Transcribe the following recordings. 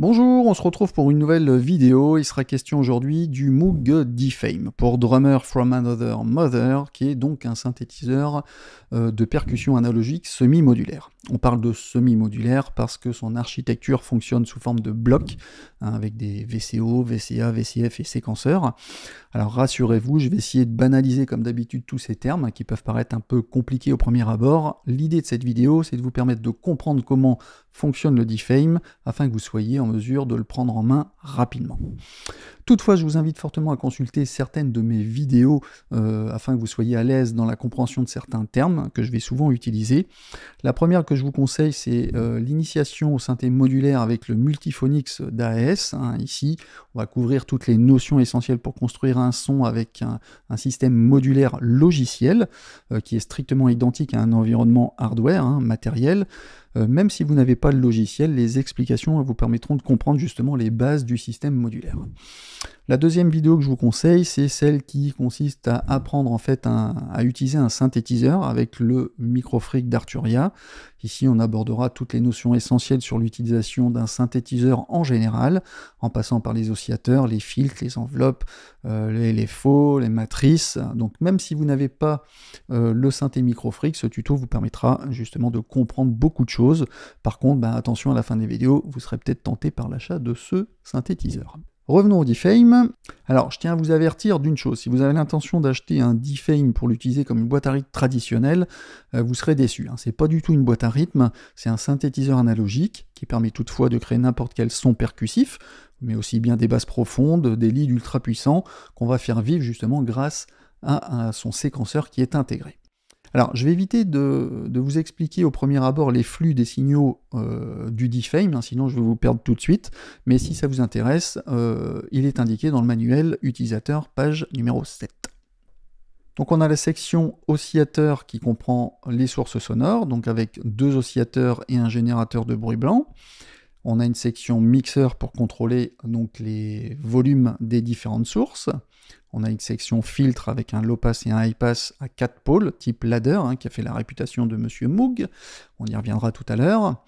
Bonjour, on se retrouve pour une nouvelle vidéo. Il sera question aujourd'hui du Moog D-Fame pour Drummer from Another Mother, qui est donc un synthétiseur de percussion analogique semi-modulaire. On parle de semi-modulaire parce que son architecture fonctionne sous forme de blocs, avec des VCO, VCA, VCF et séquenceurs. Alors rassurez-vous, je vais essayer de banaliser comme d'habitude tous ces termes qui peuvent paraître un peu compliqués au premier abord. L'idée de cette vidéo, c'est de vous permettre de comprendre comment fonctionne le D-Fame afin que vous soyez en mesure de le prendre en main rapidement. Toutefois, je vous invite fortement à consulter certaines de mes vidéos afin que vous soyez à l'aise dans la compréhension de certains termes que je vais souvent utiliser. La première que je vous conseille, c'est l'initiation au synthé modulaire avec le Multiphonics d'AES. Ici, on va couvrir toutes les notions essentielles pour construire un son avec un système modulaire logiciel qui est strictement identique à un environnement hardware, matériel. Même si vous n'avez pas le logiciel, les explications vous permettront de comprendre justement les bases du système modulaire. La deuxième vidéo que je vous conseille, c'est celle qui consiste à apprendre en fait à utiliser un synthétiseur avec le Microfreak d'Arturia. Ici, on abordera toutes les notions essentielles sur l'utilisation d'un synthétiseur en général, en passant par les oscillateurs, les filtres, les enveloppes, les faux, les matrices. Donc même si vous n'avez pas le synthé Microfreak, ce tuto vous permettra justement de comprendre beaucoup de choses. Par contre, attention, à la fin des vidéos, vous serez peut-être tenté par l'achat de ce synthétiseur. Revenons au D-Fame. Alors, je tiens à vous avertir d'une chose. Si vous avez l'intention d'acheter un D-Fame pour l'utiliser comme une boîte à rythme traditionnelle, vous serez déçu. C'est pas du tout une boîte à rythme, c'est un synthétiseur analogique qui permet toutefois de créer n'importe quel son percussif, mais aussi bien des basses profondes, des leads ultra puissants, qu'on va faire vivre justement grâce à son séquenceur qui est intégré. Alors, je vais éviter de vous expliquer au premier abord les flux des signaux du D-Fame, sinon je vais vous perdre tout de suite, mais si ça vous intéresse, il est indiqué dans le manuel utilisateur, page numéro 7. Donc on a la section oscillateur qui comprend les sources sonores, donc avec 2 oscillateurs et un générateur de bruit blanc. On a une section mixeur pour contrôler donc les volumes des différentes sources. On a une section filtre avec un low pass et un high pass à 4 pôles, type ladder, qui a fait la réputation de Monsieur Moog. On y reviendra tout à l'heure.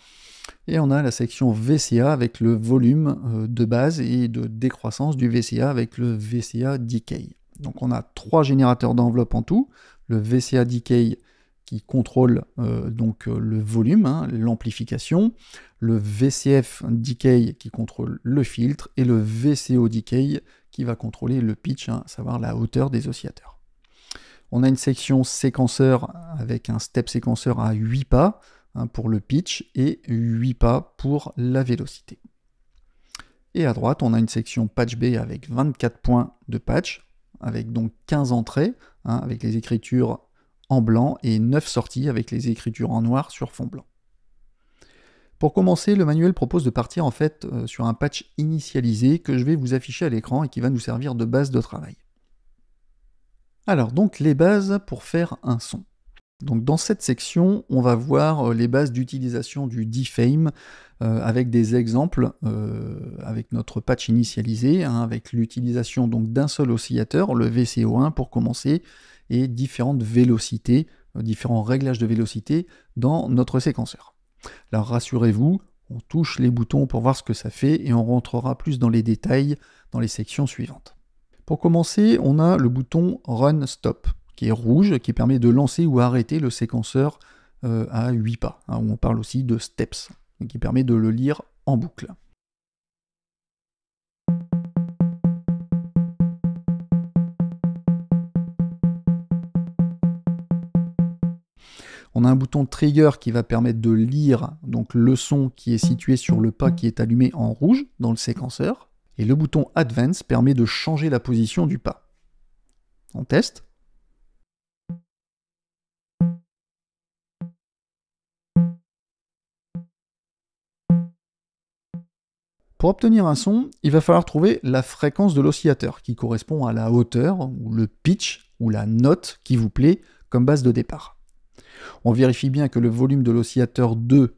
Et on a la section VCA avec le volume de base et de décroissance du VCA avec le VCA Decay. Donc on a 3 générateurs d'enveloppe en tout. Le VCA Decay qui contrôle le volume, l'amplification, le VCF Decay qui contrôle le filtre, et le VCO Decay qui va contrôler le pitch, à savoir la hauteur des oscillateurs. On a une section séquenceur avec un step séquenceur à 8 pas pour le pitch et 8 pas pour la vélocité. Et à droite, on a une section patch B avec 24 points de patch, avec donc 15 entrées, avec les écritures en blanc et 9 sorties avec les écritures en noir sur fond blanc. Pour commencer, le manuel propose de partir en fait sur un patch initialisé que je vais vous afficher à l'écran et qui va nous servir de base de travail. Alors donc les bases pour faire un son. Donc dans cette section, on va voir les bases d'utilisation du D-Fame avec des exemples avec notre patch initialisé, avec l'utilisation donc d'un seul oscillateur, le VCO1 pour commencer, et différentes vélocités, différents réglages de vélocité dans notre séquenceur. Alors rassurez-vous, on touche les boutons pour voir ce que ça fait et on rentrera plus dans les détails dans les sections suivantes. Pour commencer, on a le bouton Run Stop qui est rouge, qui permet de lancer ou arrêter le séquenceur à 8 pas, où on parle aussi de steps, qui permet de le lire en boucle. On a un bouton Trigger qui va permettre de lire donc, le son qui est situé sur le pas qui est allumé en rouge dans le séquenceur. Et le bouton Advance permet de changer la position du pas. On teste. Pour obtenir un son, il va falloir trouver la fréquence de l'oscillateur qui correspond à la hauteur, ou le pitch, ou la note qui vous plaît comme base de départ. On vérifie bien que le volume de l'oscillateur 2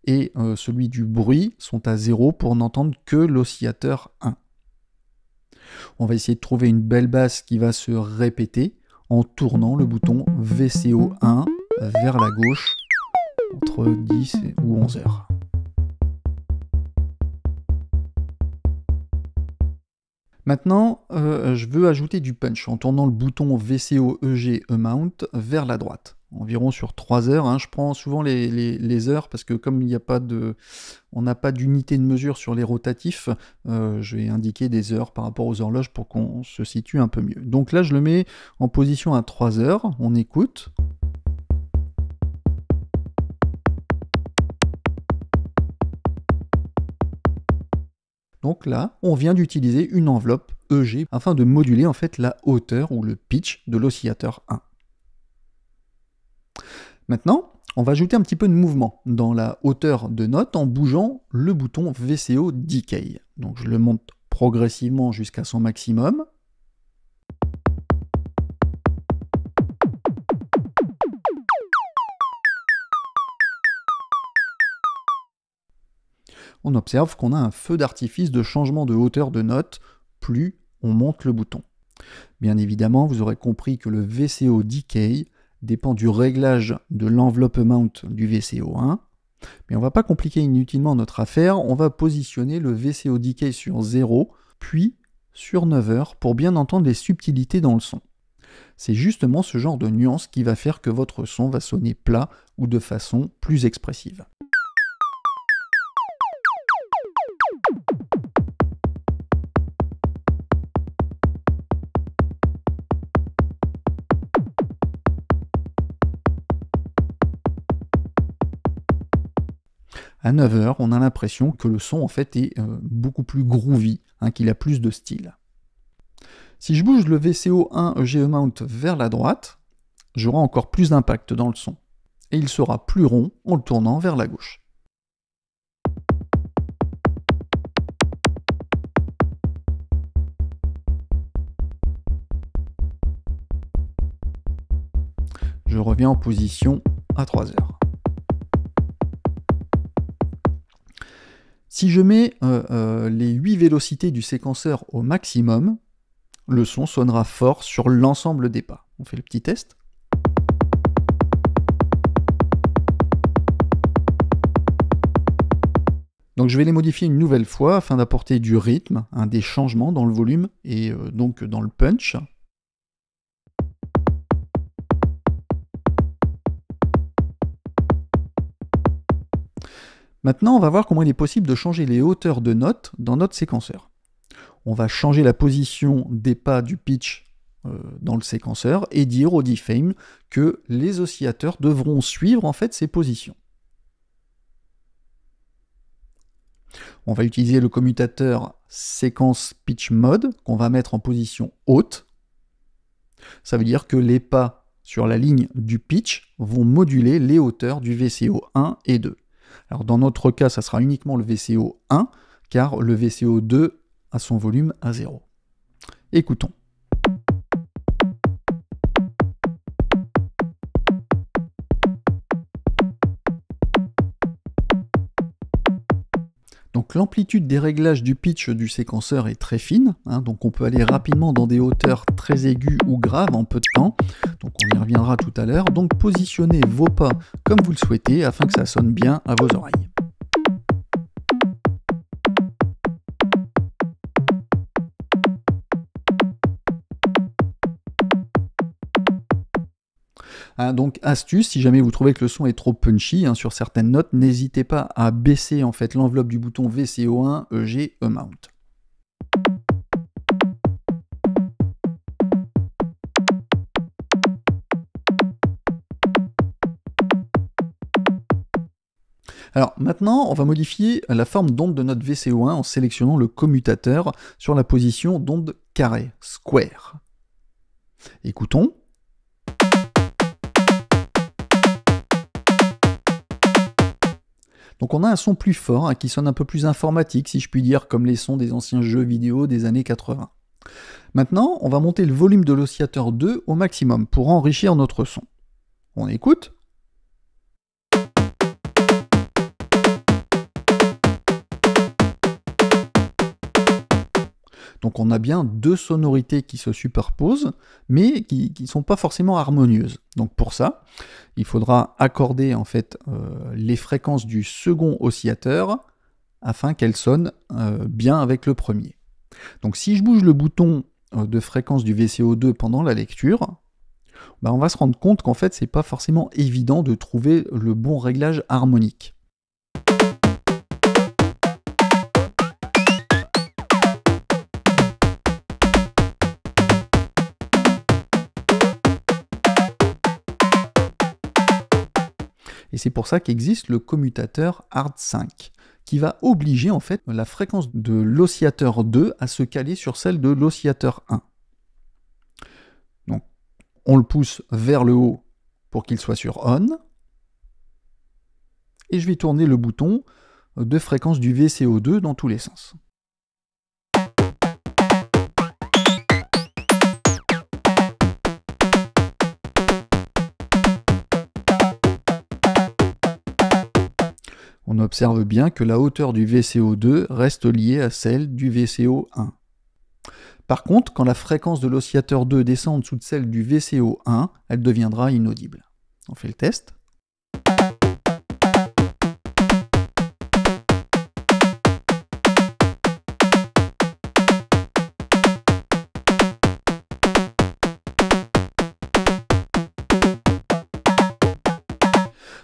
et celui du bruit sont à 0 pour n'entendre que l'oscillateur 1. On va essayer de trouver une belle basse qui va se répéter en tournant le bouton VCO1 vers la gauche entre 10 ou 11 heures. Maintenant, je veux ajouter du punch en tournant le bouton VCO EG Amount vers la droite. Environ sur 3 heures. Hein. Je prends souvent les heures parce que comme il n'y a pas on n'a pas d'unité de mesure sur les rotatifs, je vais indiquer des heures par rapport aux horloges pour qu'on se situe un peu mieux. Donc là, je le mets en position à 3 heures. On écoute. Donc là, on vient d'utiliser une enveloppe EG afin de moduler en fait la hauteur ou le pitch de l'oscillateur 1. Maintenant, on va ajouter un petit peu de mouvement dans la hauteur de note en bougeant le bouton VCO Decay. Donc je le monte progressivement jusqu'à son maximum. On observe qu'on a un feu d'artifice de changement de hauteur de note plus on monte le bouton. Bien évidemment, vous aurez compris que le VCO Decay dépend du réglage de l'enveloppe amount du VCO1. Mais on ne va pas compliquer inutilement notre affaire, on va positionner le VCO Decay sur 0, puis sur 9 heures pour bien entendre les subtilités dans le son. C'est justement ce genre de nuance qui va faire que votre son va sonner plat ou de façon plus expressive. À 9 heures, on a l'impression que le son en fait est beaucoup plus groovy, hein, qu'il a plus de style. Si je bouge le VCO1 EG Amount vers la droite, j'aurai encore plus d'impact dans le son. Et il sera plus rond en le tournant vers la gauche. Je reviens en position à 3 heures. Si je mets les 8 vélocités du séquenceur au maximum, le son sonnera fort sur l'ensemble des pas. On fait le petit test. Donc je vais les modifier une nouvelle fois afin d'apporter du rythme, des changements dans le volume et donc dans le punch. Maintenant, on va voir comment il est possible de changer les hauteurs de notes dans notre séquenceur. On va changer la position des pas du pitch dans le séquenceur et dire au defame que les oscillateurs devront suivre en fait ces positions. On va utiliser le commutateur séquence pitch mode qu'on va mettre en position haute. Ça veut dire que les pas sur la ligne du pitch vont moduler les hauteurs du VCO 1 et 2. Alors dans notre cas, ça sera uniquement le VCO 1, car le VCO 2 a son volume à 0. Écoutons. Donc l'amplitude des réglages du pitch du séquenceur est très fine, hein, donc on peut aller rapidement dans des hauteurs très aiguës ou graves en peu de temps, donc on y reviendra tout à l'heure. Donc positionnez vos pas comme vous le souhaitez afin que ça sonne bien à vos oreilles. Donc astuce, si jamais vous trouvez que le son est trop punchy sur certaines notes, n'hésitez pas à baisser en fait l'enveloppe du bouton VCO1 EG Amount. Alors maintenant, on va modifier la forme d'onde de notre VCO1 en sélectionnant le commutateur sur la position d'onde carré, square. Écoutons. Donc on a un son plus fort, qui sonne un peu plus informatique, si je puis dire, comme les sons des anciens jeux vidéo des années 80. Maintenant, on va monter le volume de l'oscillateur 2 au maximum pour enrichir notre son. On écoute. Donc on a bien deux sonorités qui se superposent, mais qui ne sont pas forcément harmonieuses. Donc pour ça, il faudra accorder en fait les fréquences du second oscillateur afin qu'elles sonnent bien avec le premier. Donc si je bouge le bouton de fréquence du VCO2 pendant la lecture, bah, on va se rendre compte qu'en fait c'est pas forcément évident de trouver le bon réglage harmonique. Et c'est pour ça qu'existe le commutateur Hard5, qui va obliger en fait la fréquence de l'oscillateur 2 à se caler sur celle de l'oscillateur 1. Donc on le pousse vers le haut pour qu'il soit sur On, et je vais tourner le bouton de fréquence du VCO2 dans tous les sens. On observe bien que la hauteur du VCO2 reste liée à celle du VCO1. Par contre, quand la fréquence de l'oscillateur 2 descend en dessous de celle du VCO1, elle deviendra inaudible. On fait le test.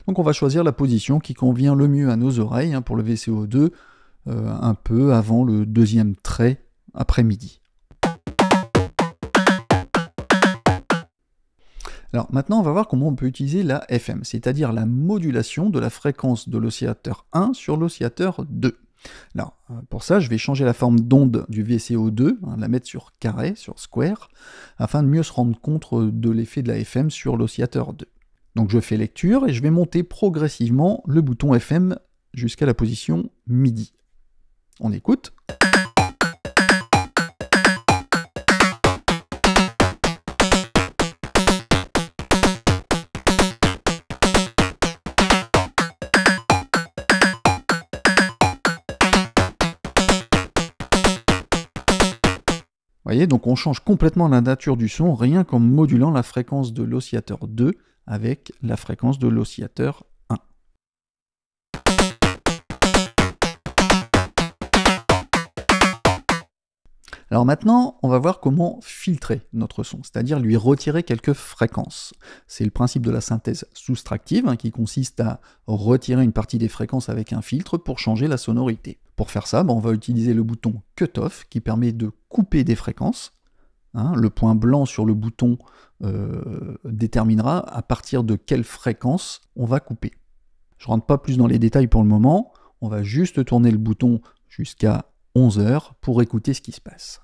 Donc on va choisir la position qui convient le mieux à nos oreilles pour le VCO2, un peu avant le deuxième trait après-midi. Alors maintenant, on va voir comment on peut utiliser la FM, c'est-à-dire la modulation de la fréquence de l'oscillateur 1 sur l'oscillateur 2. Alors, pour ça, je vais changer la forme d'onde du VCO2, la mettre sur carré, sur square, afin de mieux se rendre compte de l'effet de la FM sur l'oscillateur 2. Donc je fais lecture et je vais monter progressivement le bouton FM jusqu'à la position midi. On écoute. Vous voyez, donc on change complètement la nature du son rien qu'en modulant la fréquence de l'oscillateur 2 avec la fréquence de l'oscillateur 1. Alors maintenant, on va voir comment filtrer notre son, c'est-à-dire lui retirer quelques fréquences. C'est le principe de la synthèse soustractive qui consiste à retirer une partie des fréquences avec un filtre pour changer la sonorité. Pour faire ça, on va utiliser le bouton Cut-Off qui permet de couper des fréquences. Le point blanc sur le bouton déterminera à partir de quelle fréquence on va couper. Je ne rentre pas plus dans les détails pour le moment, on va juste tourner le bouton jusqu'à 11 heures pour écouter ce qui se passe.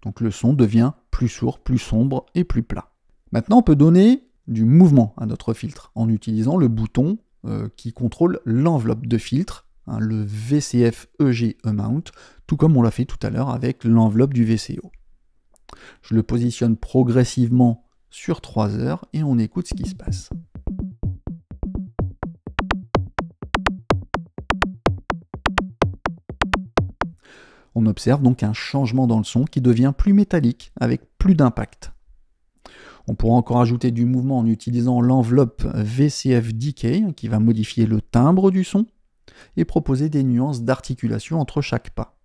Donc le son devient plus sourd, plus sombre et plus plat. Maintenant on peut donner du mouvement à notre filtre en utilisant le bouton qui contrôle l'enveloppe de filtre, le VCF EG Amount, tout comme on l'a fait tout à l'heure avec l'enveloppe du VCO. Je le positionne progressivement sur 3 heures et on écoute ce qui se passe. On observe donc un changement dans le son qui devient plus métallique, avec plus d'impact. On pourra encore ajouter du mouvement en utilisant l'enveloppe VCF Decay qui va modifier le timbre du son et proposer des nuances d'articulation entre chaque pas.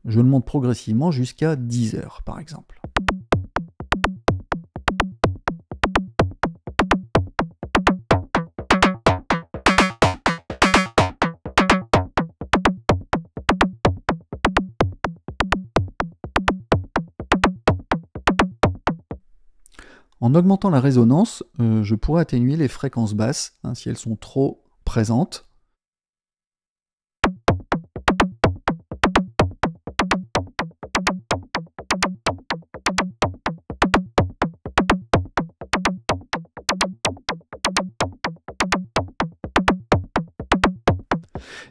Je le monte progressivement jusqu'à 10 heures par exemple. En augmentant la résonance, je pourrais atténuer les fréquences basses si elles sont trop présentes.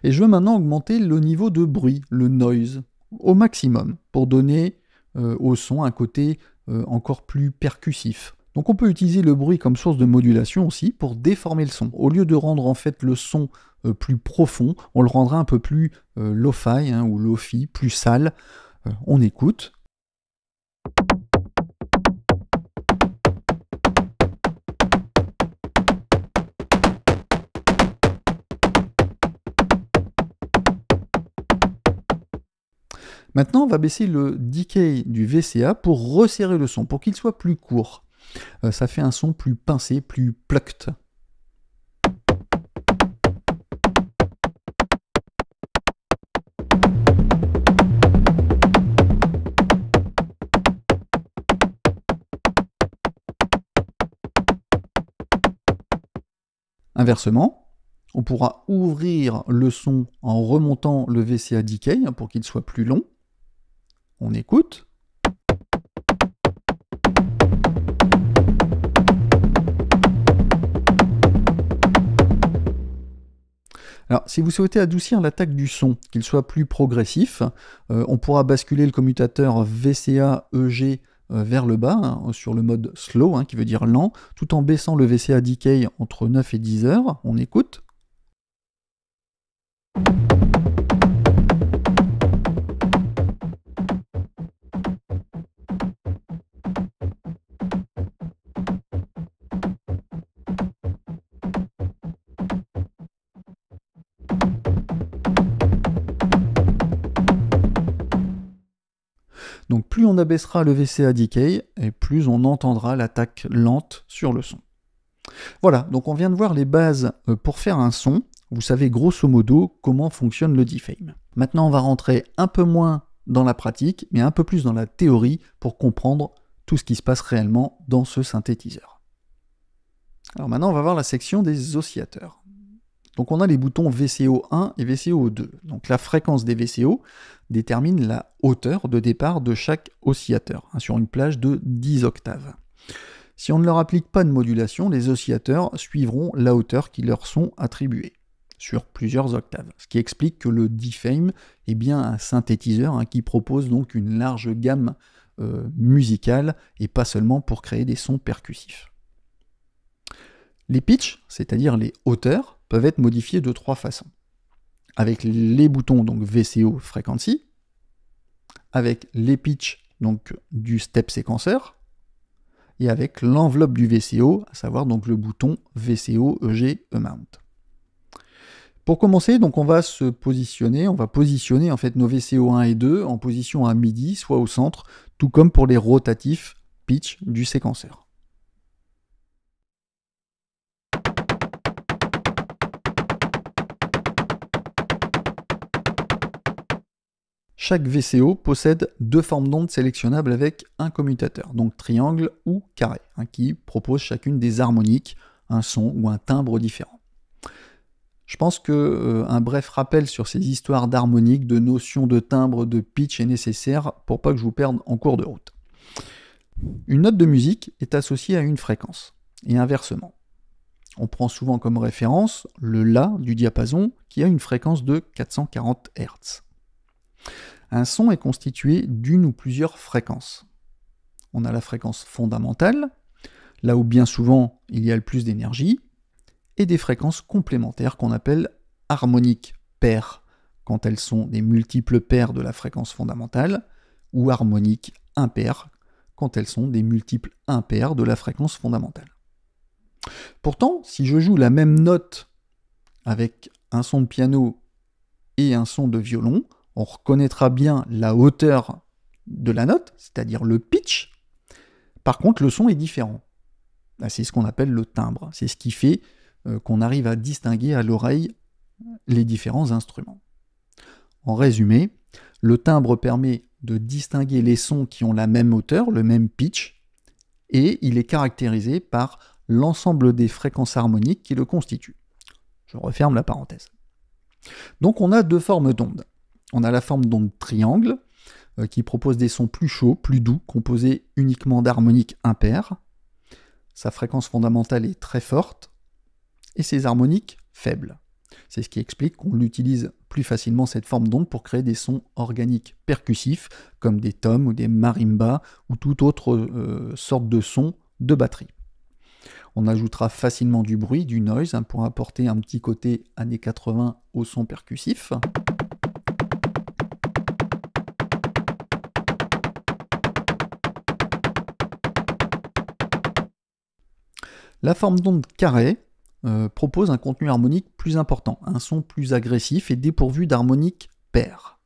Et je veux maintenant augmenter le niveau de bruit, le noise, au maximum, pour donner au son un côté encore plus percussif. Donc on peut utiliser le bruit comme source de modulation aussi pour déformer le son. Au lieu de rendre en fait le son plus profond, on le rendra un peu plus lo-fi ou lo-fi, plus sale. On écoute. Maintenant, on va baisser le decay du VCA pour resserrer le son, pour qu'il soit plus court. Ça fait un son plus pincé, plus plucked. Inversement, on pourra ouvrir le son en remontant le VCA decay pour qu'il soit plus long. On écoute. Alors, si vous souhaitez adoucir l'attaque du son, qu'il soit plus progressif, on pourra basculer le commutateur VCA-EG vers le bas, hein, sur le mode slow, hein, qui veut dire lent, tout en baissant le VCA decay entre 9 et 10 heures. On écoute. Donc plus on abaissera le VCA decay, et plus on entendra l'attaque lente sur le son. Voilà, donc on vient de voir les bases pour faire un son. Vous savez grosso modo comment fonctionne le defame. Maintenant on va rentrer un peu moins dans la pratique, mais un peu plus dans la théorie pour comprendre tout ce qui se passe réellement dans ce synthétiseur. Alors maintenant on va voir la section des oscillateurs. Donc on a les boutons VCO1 et VCO2. Donc la fréquence des VCO détermine la hauteur de départ de chaque oscillateur, hein, sur une plage de 10 octaves. Si on ne leur applique pas de modulation, les oscillateurs suivront la hauteur qui leur sont attribuées, sur plusieurs octaves. Ce qui explique que le defame est bien un synthétiseur, hein, qui propose donc une large gamme musicale, et pas seulement pour créer des sons percussifs. Les pitchs, c'est-à-dire les hauteurs, peuvent être modifiés de 3 façons. Avec les boutons donc VCO Frequency, avec les pitchs donc du step séquenceur, et avec l'enveloppe du VCO, à savoir donc le bouton VCO EG Amount. Pour commencer, donc on va positionner en fait nos VCO 1 et 2 en position à midi, soit au centre, tout comme pour les rotatifs pitch du séquenceur. Chaque VCO possède 2 formes d'ondes sélectionnables avec un commutateur, donc triangle ou carré, hein, qui propose chacune des harmoniques, un son ou un timbre différent. Je pense qu'un bref rappel sur ces histoires d'harmoniques, de notions de timbre, de pitch est nécessaire pour pas que je vous perde en cours de route. Une note de musique est associée à une fréquence, et inversement. On prend souvent comme référence le La du diapason qui a une fréquence de 440 Hz. Un son est constitué d'une ou plusieurs fréquences. On a la fréquence fondamentale, là où bien souvent il y a le plus d'énergie, et des fréquences complémentaires qu'on appelle harmoniques paires, quand elles sont des multiples paires de la fréquence fondamentale, ou harmoniques impaires, quand elles sont des multiples impaires de la fréquence fondamentale. Pourtant, si je joue la même note avec un son de piano et un son de violon, on reconnaîtra bien la hauteur de la note, c'est-à-dire le pitch. Par contre, le son est différent. C'est ce qu'on appelle le timbre. C'est ce qui fait qu'on arrive à distinguer à l'oreille les différents instruments. En résumé, le timbre permet de distinguer les sons qui ont la même hauteur, le même pitch, et il est caractérisé par l'ensemble des fréquences harmoniques qui le constituent. Je referme la parenthèse. Donc on a 2 formes d'ondes. On a la forme d'onde triangle, qui propose des sons plus chauds, plus doux, composés uniquement d'harmoniques impaires. Sa fréquence fondamentale est très forte, et ses harmoniques faibles. C'est ce qui explique qu'on utilise plus facilement cette forme d'onde pour créer des sons organiques percussifs, comme des toms ou des marimbas, ou toute autre sorte de son de batterie. On ajoutera facilement du bruit, du noise, hein, pour apporter un petit côté années 80 au son percussif. La forme d'onde carré propose un contenu harmonique plus important, un son plus agressif et dépourvu d'harmoniques paires.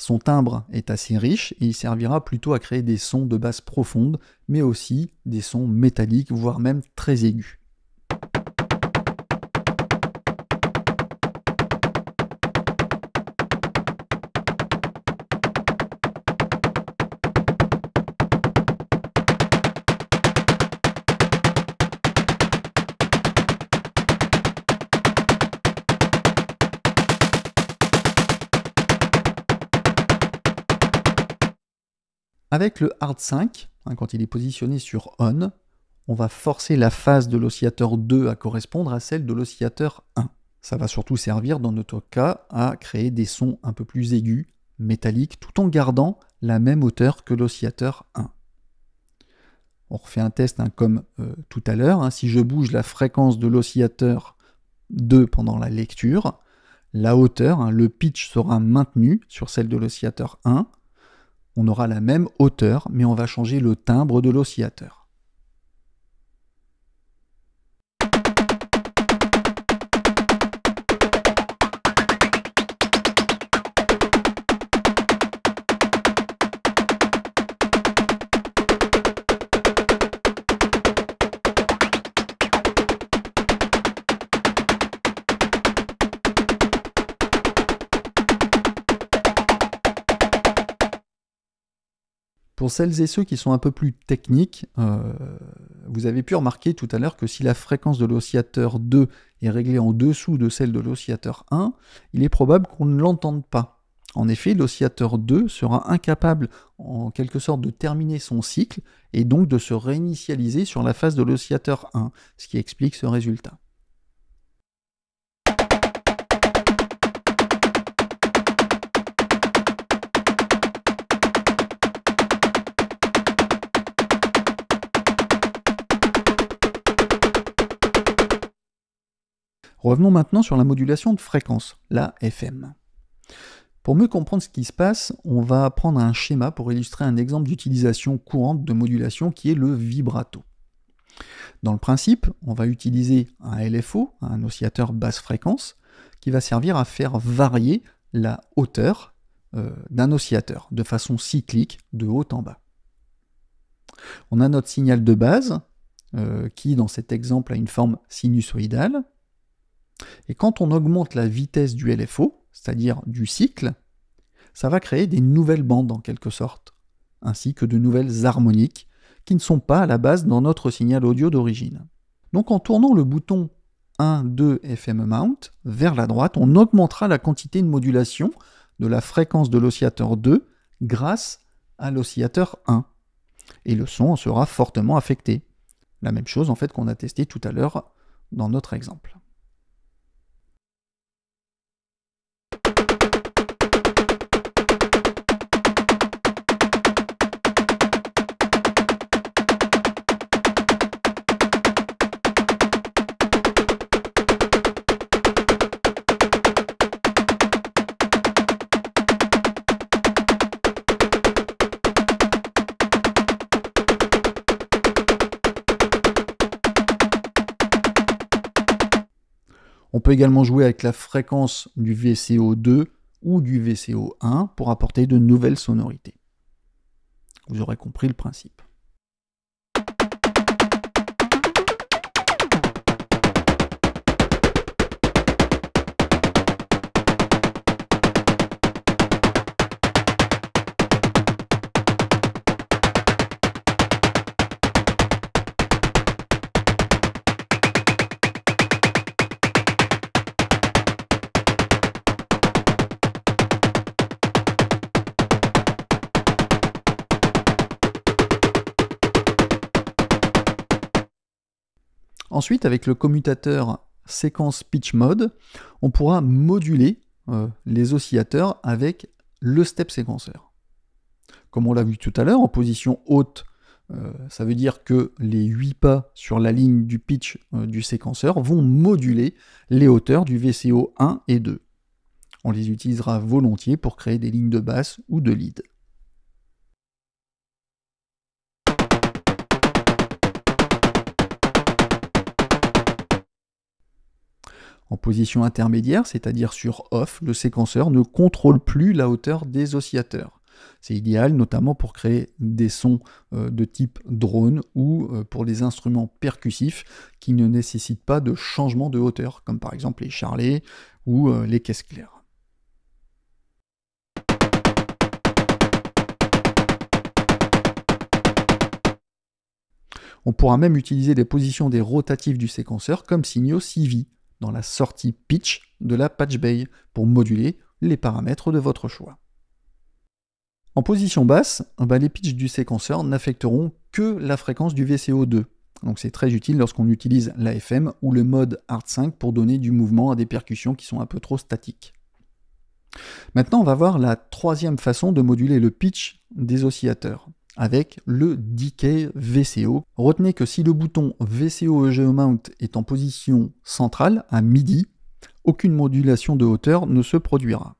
Son timbre est assez riche et il servira plutôt à créer des sons de basse profonde, mais aussi des sons métalliques, voire même très aigus. Avec le Hard 5, quand il est positionné sur On, on va forcer la phase de l'oscillateur 2 à correspondre à celle de l'oscillateur 1. Ça va surtout servir dans notre cas à créer des sons un peu plus aigus, métalliques, tout en gardant la même hauteur que l'oscillateur 1. On refait un test comme tout à l'heure. Si je bouge la fréquence de l'oscillateur 2 pendant la lecture, la hauteur, le pitch sera maintenu sur celle de l'oscillateur 1. On aura la même hauteur, mais on va changer le timbre de l'oscillateur. Pour celles et ceux qui sont un peu plus techniques, vous avez pu remarquer tout à l'heure que si la fréquence de l'oscillateur 2 est réglée en dessous de celle de l'oscillateur 1, il est probable qu'on ne l'entende pas. En effet, l'oscillateur 2 sera incapable en quelque sorte de terminer son cycle et donc de se réinitialiser sur la phase de l'oscillateur 1, ce qui explique ce résultat. Revenons maintenant sur la modulation de fréquence, la FM. Pour mieux comprendre ce qui se passe, on va prendre un schéma pour illustrer un exemple d'utilisation courante de modulation qui est le vibrato. Dans le principe, on va utiliser un LFO, un oscillateur basse fréquence, qui va servir à faire varier la hauteur d'un oscillateur de façon cyclique de haut en bas. On a notre signal de base qui, dans cet exemple, a une forme sinusoïdale. Et quand on augmente la vitesse du LFO, c'est-à-dire du cycle, ça va créer des nouvelles bandes en quelque sorte, ainsi que de nouvelles harmoniques qui ne sont pas à la base dans notre signal audio d'origine. Donc en tournant le bouton 1, 2 FM Mount vers la droite, on augmentera la quantité de modulation de la fréquence de l'oscillateur 2 grâce à l'oscillateur 1. Et le son en sera fortement affecté. La même chose en fait qu'on a testé tout à l'heure dans notre exemple. On peut également jouer avec la fréquence du VCO2 ou du VCO1 pour apporter de nouvelles sonorités. Vous aurez compris le principe. Ensuite, avec le commutateur séquence pitch mode, on pourra moduler les oscillateurs avec le step séquenceur. Comme on l'a vu tout à l'heure, en position haute, ça veut dire que les 8 pas sur la ligne du pitch du séquenceur vont moduler les hauteurs du VCO 1 et 2. On les utilisera volontiers pour créer des lignes de basse ou de lead. En position intermédiaire, c'est-à-dire sur off, le séquenceur ne contrôle plus la hauteur des oscillateurs. C'est idéal notamment pour créer des sons de type drone ou pour des instruments percussifs qui ne nécessitent pas de changement de hauteur, comme par exemple les charlets ou les caisses claires. On pourra même utiliser les positions des rotatifs du séquenceur comme signaux CV dans la sortie pitch de la patch bay pour moduler les paramètres de votre choix. En position basse, les pitchs du séquenceur n'affecteront que la fréquence du VCO2. Donc c'est très utile lorsqu'on utilise l'AFM ou le mode Hard 5 pour donner du mouvement à des percussions qui sont un peu trop statiques. Maintenant, on va voir la troisième façon de moduler le pitch des oscillateurs, avec le Decay VCO. Retenez que si le bouton VCO EGE Mount est en position centrale, à MIDI, aucune modulation de hauteur ne se produira.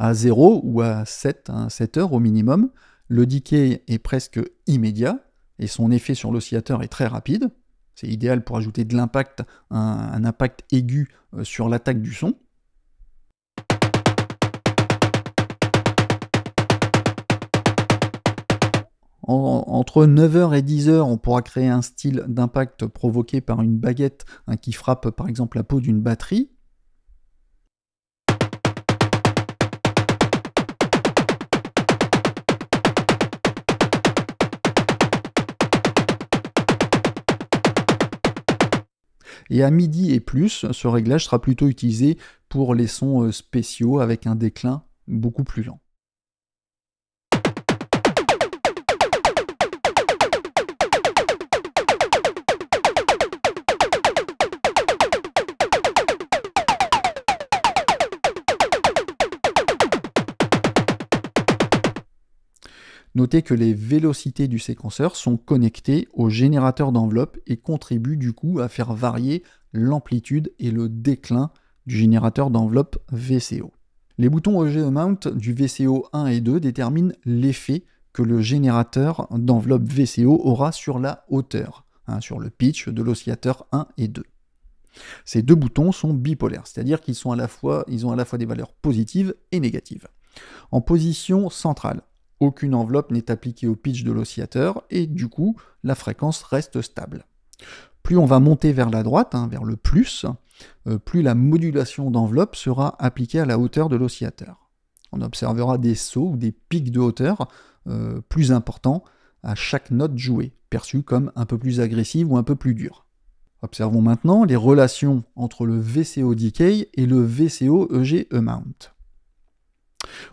À 0 ou à 7 heures au minimum, le decay est presque immédiat et son effet sur l'oscillateur est très rapide. C'est idéal pour ajouter de l'impact, un impact aigu sur l'attaque du son. Entre 9h et 10h, on pourra créer un style d'impact provoqué par une baguette qui frappe par exemple la peau d'une batterie. Et à midi et plus, ce réglage sera plutôt utilisé pour les sons spéciaux avec un déclin beaucoup plus lent. Notez que les vélocités du séquenceur sont connectées au générateur d'enveloppe et contribuent du coup à faire varier l'amplitude et le déclin du générateur d'enveloppe VCO. Les boutons EGE Mount du VCO 1 et 2 déterminent l'effet que le générateur d'enveloppe VCO aura sur la hauteur, sur le pitch de l'oscillateur 1 et 2. Ces deux boutons sont bipolaires, c'est-à-dire qu'ils ont à la fois des valeurs positives et négatives. En position centrale, aucune enveloppe n'est appliquée au pitch de l'oscillateur et du coup, la fréquence reste stable. Plus on va monter vers la droite, vers le plus, plus la modulation d'enveloppe sera appliquée à la hauteur de l'oscillateur. On observera des sauts ou des pics de hauteur plus importants à chaque note jouée, perçue comme un peu plus agressive ou un peu plus dure. Observons maintenant les relations entre le VCO Decay et le VCO EGE Mount.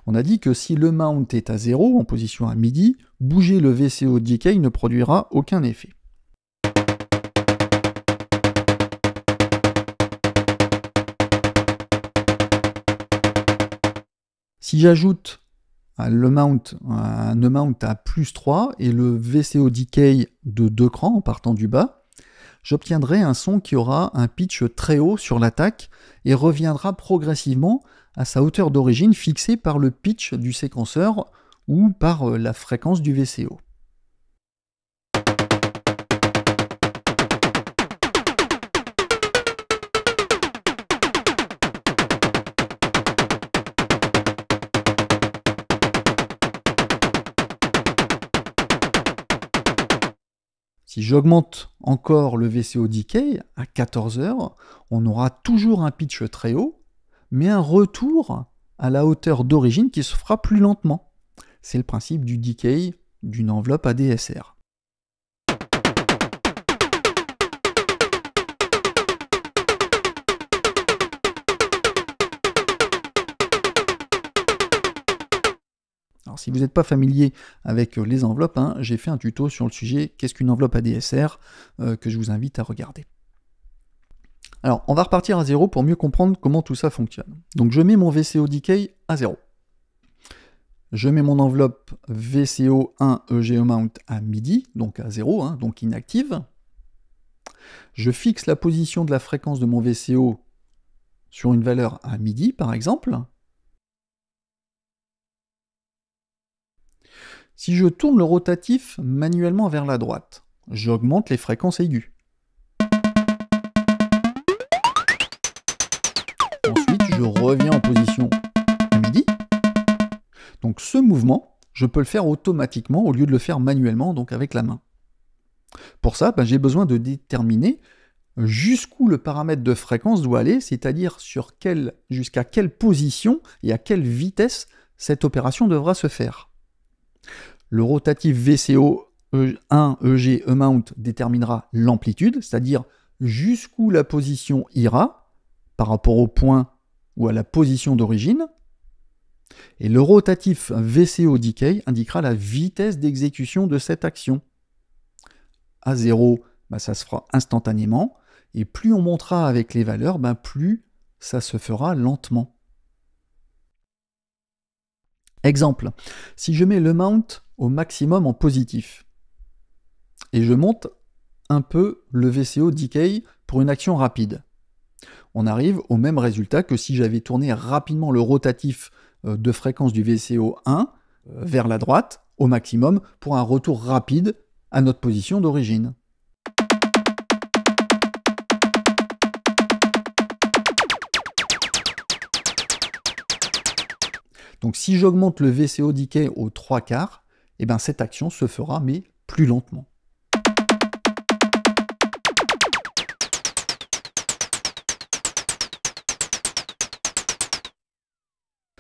On a dit que si le mount est à 0, en position à midi, bouger le VCO Decay ne produira aucun effet. Si j'ajoute le mount, un mount à plus 3 et le VCO Decay de 2 crans en partant du bas, j'obtiendrai un son qui aura un pitch très haut sur l'attaque et reviendra progressivement à sa hauteur d'origine fixée par le pitch du séquenceur ou par la fréquence du VCO. Si j'augmente encore le VCO Decay à 14h, on aura toujours un pitch très haut, mais un retour à la hauteur d'origine qui se fera plus lentement. C'est le principe du decay d'une enveloppe ADSR. Alors si vous n'êtes pas familier avec les enveloppes, j'ai fait un tuto sur le sujet « Qu'est-ce qu'une enveloppe ADSR ?» que je vous invite à regarder. Alors, on va repartir à 0 pour mieux comprendre comment tout ça fonctionne. Donc, je mets mon VCO Decay à 0. Je mets mon enveloppe VCO 1 EGE Mount à midi, donc à 0, donc inactive. Je fixe la position de la fréquence de mon VCO sur une valeur à midi par exemple. Si je tourne le rotatif manuellement vers la droite, j'augmente les fréquences aiguës. Ensuite, je reviens en position à midi. Donc ce mouvement, je peux le faire automatiquement au lieu de le faire manuellement, donc avec la main. Pour ça, j'ai besoin de déterminer jusqu'où le paramètre de fréquence doit aller, c'est-à-dire jusqu'à quelle position et à quelle vitesse cette opération devra se faire. Le rotatif VCO 1 EG E-mount déterminera l'amplitude, c'est-à-dire jusqu'où la position ira par rapport au point ou à la position d'origine. Et le rotatif VCO decay indiquera la vitesse d'exécution de cette action. À 0, ça se fera instantanément, et plus on montera avec les valeurs, plus ça se fera lentement. Exemple, si je mets le mount au maximum en positif, et je monte un peu le VCO decay pour une action rapide, on arrive au même résultat que si j'avais tourné rapidement le rotatif de fréquence du VCO 1 vers la droite au maximum pour un retour rapide à notre position d'origine. Donc si j'augmente le VCO decay aux 3/4, cette action se fera mais plus lentement.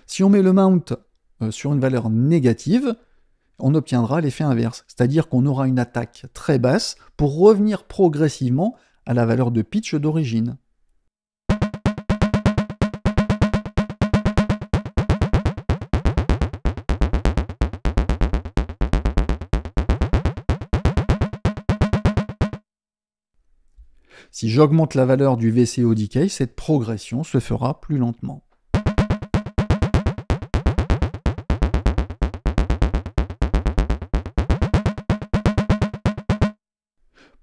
Si on met le mount sur une valeur négative, on obtiendra l'effet inverse, c'est-à-dire qu'on aura une attaque très basse pour revenir progressivement à la valeur de pitch d'origine. Si j'augmente la valeur du VCO decay, cette progression se fera plus lentement.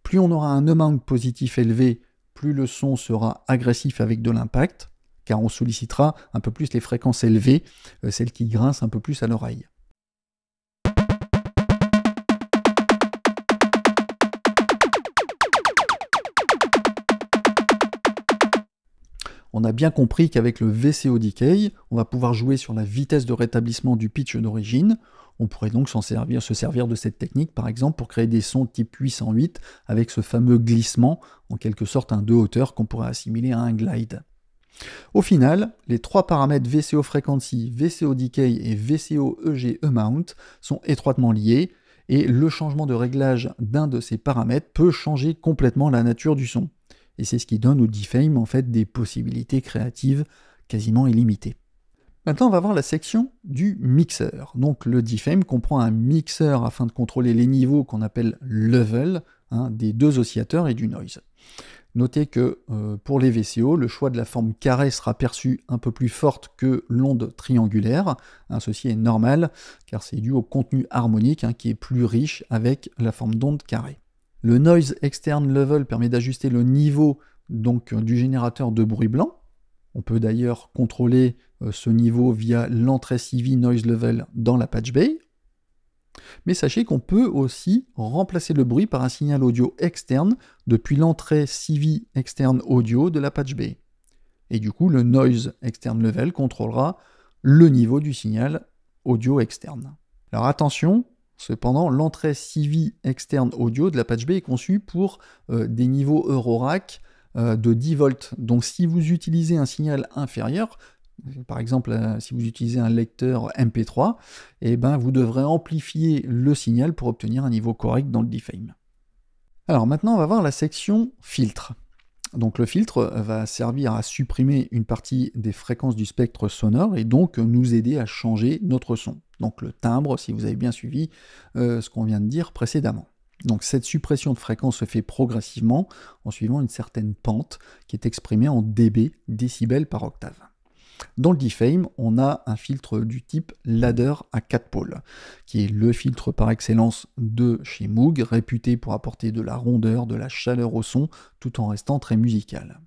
Plus on aura un E-mount positif élevé, plus le son sera agressif avec de l'impact, car on sollicitera un peu plus les fréquences élevées, celles qui grincent un peu plus à l'oreille. On a bien compris qu'avec le VCO decay, on va pouvoir jouer sur la vitesse de rétablissement du pitch d'origine. On pourrait donc se servir de cette technique, par exemple, pour créer des sons type 808 avec ce fameux glissement, en quelque sorte un 2 hauteur qu'on pourrait assimiler à un glide. Au final, les trois paramètres VCO frequency, VCO decay et VCO EG E-mount sont étroitement liés, et le changement de réglage d'un de ces paramètres peut changer complètement la nature du son. Et c'est ce qui donne au Defame en fait des possibilités créatives quasiment illimitées. Maintenant, on va voir la section du mixeur. Donc le Defame comprend un mixeur afin de contrôler les niveaux qu'on appelle level, des deux oscillateurs et du noise. Notez que pour les VCO, le choix de la forme carrée sera perçu un peu plus forte que l'onde triangulaire. Ceci est normal, car c'est dû au contenu harmonique qui est plus riche avec la forme d'onde carrée. Le Noise Externe Level permet d'ajuster le niveau du générateur de bruit blanc. On peut d'ailleurs contrôler ce niveau via l'entrée CV Noise Level dans la patch bay. Mais sachez qu'on peut aussi remplacer le bruit par un signal audio externe depuis l'entrée CV externe audio de la patch bay. Et du coup, le Noise Externe Level contrôlera le niveau du signal audio externe. Alors attention, cependant, l'entrée CV externe audio de la patch bay est conçue pour des niveaux Eurorack de 10 volts. Donc si vous utilisez un signal inférieur, par exemple si vous utilisez un lecteur MP3, vous devrez amplifier le signal pour obtenir un niveau correct dans le Defame. Alors maintenant on va voir la section filtre. Donc le filtre va servir à supprimer une partie des fréquences du spectre sonore et donc nous aider à changer notre son. Donc le timbre, si vous avez bien suivi ce qu'on vient de dire précédemment. Donc cette suppression de fréquence se fait progressivement en suivant une certaine pente qui est exprimée en dB, décibels par octave. Dans le Defame, on a un filtre du type ladder à 4 pôles, qui est le filtre par excellence de chez Moog, réputé pour apporter de la rondeur, de la chaleur au son, tout en restant très musical.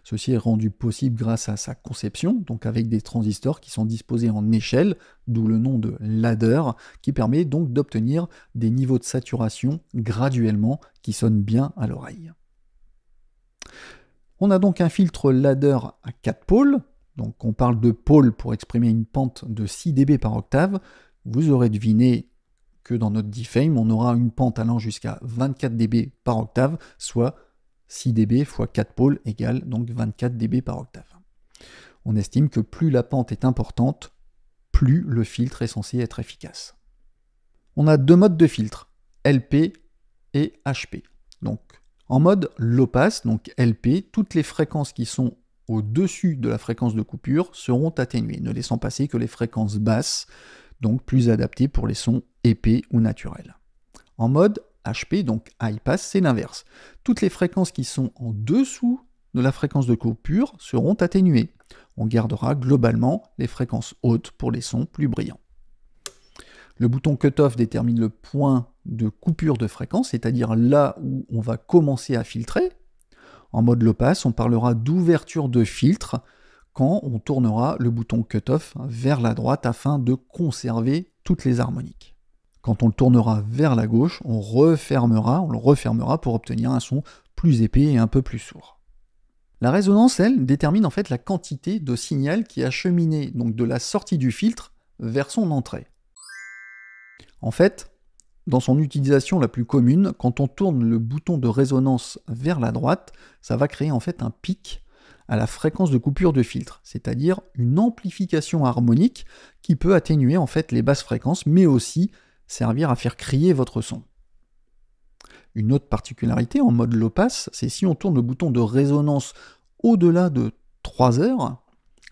Ceci est rendu possible grâce à sa conception, donc avec des transistors qui sont disposés en échelle, d'où le nom de ladder, qui permet donc d'obtenir des niveaux de saturation graduellement qui sonnent bien à l'oreille. On a donc un filtre ladder à 4 pôles, donc on parle de pôle pour exprimer une pente de 6 dB par octave. Vous aurez deviné que dans notre D-Fame, on aura une pente allant jusqu'à 24 dB par octave, soit 6 dB fois 4 pôles égale donc 24 dB par octave. On estime que plus la pente est importante, plus le filtre est censé être efficace. On a deux modes de filtre, LP et HP. Donc en mode low pass, donc LP, toutes les fréquences qui sont au-dessus de la fréquence de coupure seront atténuées, ne laissant passer que les fréquences basses, donc plus adaptées pour les sons épais ou naturels. En mode HP, donc high pass, c'est l'inverse. Toutes les fréquences qui sont en dessous de la fréquence de coupure seront atténuées. On gardera globalement les fréquences hautes pour les sons plus brillants. Le bouton cutoff détermine le point de coupure de fréquence, c'est-à-dire là où on va commencer à filtrer. En mode low pass, on parlera d'ouverture de filtre quand on tournera le bouton cutoff vers la droite afin de conserver toutes les harmoniques. Quand on le tournera vers la gauche, on le refermera pour obtenir un son plus épais et un peu plus sourd. La résonance, elle, détermine en fait la quantité de signal qui a cheminé donc de la sortie du filtre vers son entrée. En fait, dans son utilisation la plus commune, quand on tourne le bouton de résonance vers la droite, ça va créer en fait un pic à la fréquence de coupure de filtre, c'est-à-dire une amplification harmonique qui peut atténuer en fait les basses fréquences, mais aussi servir à faire crier votre son. Une autre particularité en mode low pass, c'est si on tourne le bouton de résonance au-delà de 3 heures,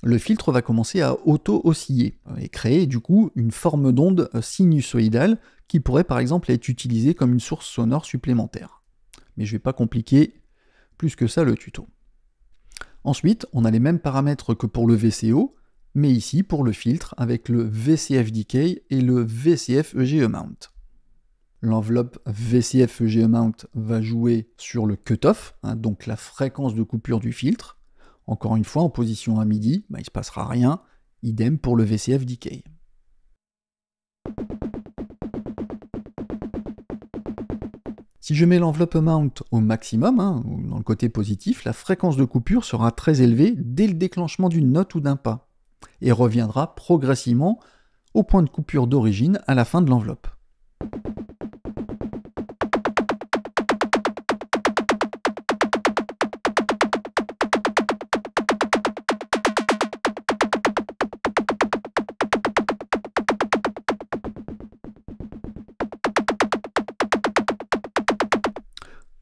le filtre va commencer à auto-osciller et créer du coup une forme d'onde sinusoïdale qui pourrait par exemple être utilisée comme une source sonore supplémentaire. Mais je ne vais pas compliquer plus que ça le tuto. Ensuite, on a les mêmes paramètres que pour le VCO, mais ici pour le filtre avec le VCF Decay et le VCF EG Amount. L'enveloppe VCF EG Amount va jouer sur le cutoff, donc la fréquence de coupure du filtre. Encore une fois, en position à midi, il ne se passera rien. Idem pour le VCF Decay. Si je mets l'enveloppe Amount au maximum, dans le côté positif, la fréquence de coupure sera très élevée dès le déclenchement d'une note ou d'un pas, et reviendra progressivement au point de coupure d'origine à la fin de l'enveloppe.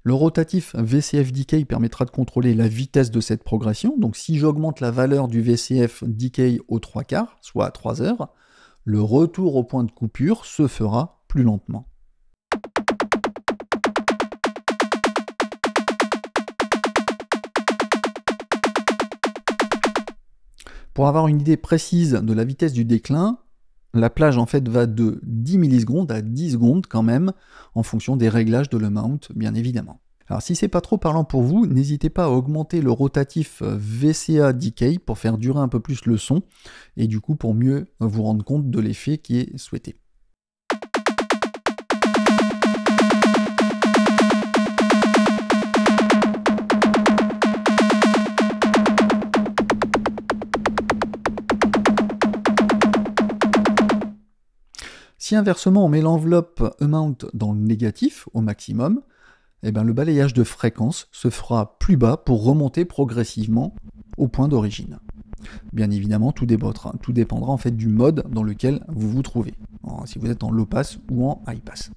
Le rotatif VCF Decay permettra de contrôler la vitesse de cette progression. Donc si j'augmente la valeur du VCF Decay aux 3/4, soit à 3 heures, le retour au point de coupure se fera plus lentement. Pour avoir une idée précise de la vitesse du déclin, la plage en fait va de 10 millisecondes à 10 secondes quand même, en fonction des réglages de l'amount bien évidemment. Alors si c'est pas trop parlant pour vous, n'hésitez pas à augmenter le rotatif VCA Decay pour faire durer un peu plus le son, et du coup pour mieux vous rendre compte de l'effet qui est souhaité. Si inversement on met l'enveloppe Amount dans le négatif, au maximum, le balayage de fréquence se fera plus bas pour remonter progressivement au point d'origine. Bien évidemment, tout dépendra en fait du mode dans lequel vous vous trouvez, si vous êtes en low pass ou en high pass.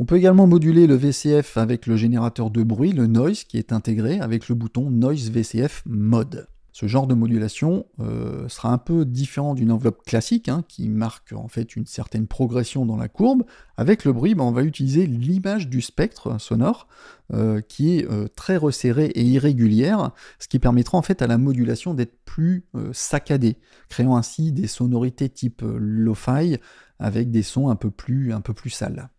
On peut également moduler le VCF avec le générateur de bruit, le noise, qui est intégré avec le bouton Noise VCF Mode. Ce genre de modulation sera un peu différent d'une enveloppe classique, hein, qui marque en fait une certaine progression dans la courbe. Avec le bruit, on va utiliser l'image du spectre sonore, qui est très resserrée et irrégulière, ce qui permettra en fait à la modulation d'être plus saccadée, créant ainsi des sonorités type lo-fi, avec des sons un peu plus sales.